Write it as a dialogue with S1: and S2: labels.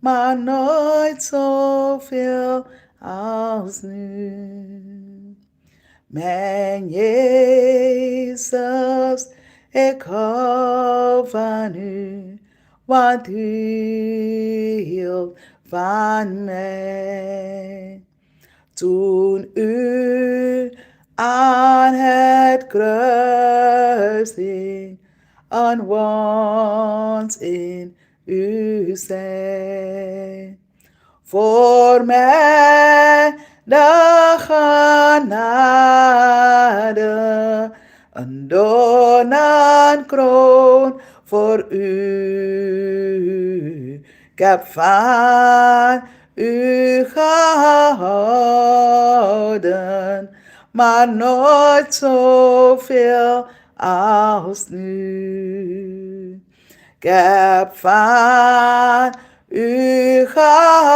S1: maar nooit zoveel als nu. Mijn Jezus, ik hou van u, want u hield van mij. Toen u aan het kruis hing, een wond in u zei. Voor mij de genade, een doornenkroon voor u. Ik heb van u gehouden, maar nooit zoveel als nu. Ik heb van u gehouden.